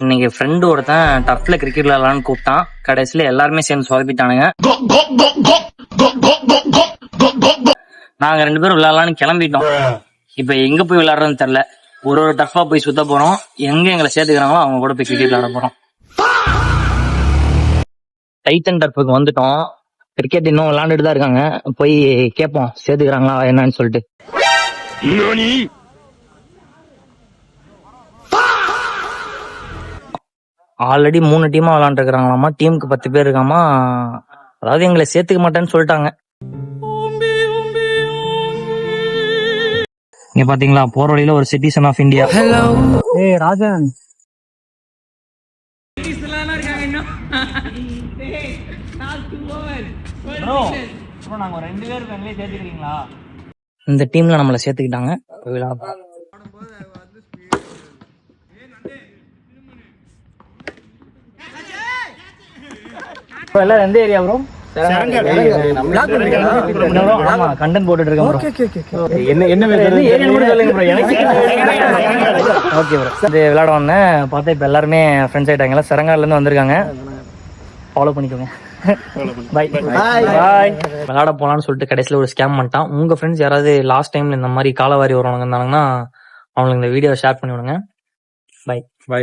இன்னைக்கு ஃப்ரெண்டு ஒருத்தன் டர்ஃப்ல கிரிக்கெட் விளையாடலான்னு கூப்பிட்டான். கடைசியில எல்லாருமே சேர்ந்து சொதப்பிட்டானுங்க. நாங்க 2 பேரும் விளையாடலான்னு கிளம்பிட்டோம். இப்ப எங்க போய் விளையாடுறதுன்னு தெரியல. ஒரு டர்ஃபா போய் சுத்த போறோம். எங்க எங்களை சேர்த்துக்கிறாங்களோ அவங்க கூட போய் கிரிக்கெட் விளையாட போறோம். டைட்டன் டர்ஃபுக்கு வந்துட்டோம். கிரிக்கெட் இன்னும் விளையாண்டுட்டு தான் இருக்காங்க. போய் கேட்போம் சேர்த்துக்கிறாங்களா என்னன்னு சொல்லிட்டு. ஆல்ரெடி 3 டீமா விளையாண்டுருக்காங்களாமா. டீமுக்கு 10 பேர் இருக்காமா. அதாவது எங்களை சேர்த்துக்க மாட்டேன்னு சொல்லிட்டாங்க. இங்க பாத்தீங்களா, போற வழியில ஒரு சிட்டிசன் ஆஃப் இந்தியா. ஏய் ராஜன், நாங்க 2 பேர் சேர்த்துக்கிறீங்களா? இந்த டீம்ல நம்மள சேர்த்துக்கிட்டாங்க. எல்லாம் எந்த ஏரியா ப்ரோ? கண்டென்ட் போட்டுட்டு இருக்கேன் ப்ரோ. என்ன ஓகே ப்ரோ. இது விளையாட வந்தேன் பார்த்தா இப்ப எல்லாருமே ஃப்ரெண்ட்ஸ் ஆயிட்டாங்க. சரங்கார்ல இருந்து வந்திருக்காங்க. ஃபாலோ பண்ணிக்கோங்க. Bye bye. விளையாட போலான்னு சொல்லிட்டு கடைசியில ஒரு ஸ்கேம் பண்ணிட்டான். உங்க ஃப்ரெண்ட்ஸ் யாராவது லாஸ்ட் டைம்ல இந்த மாதிரி காலவாரி வரவங்க இருந்தாங்கன்னா அவங்களுக்கு இந்த வீடியோ ஷேர் பண்ணி விடுங்க. பை.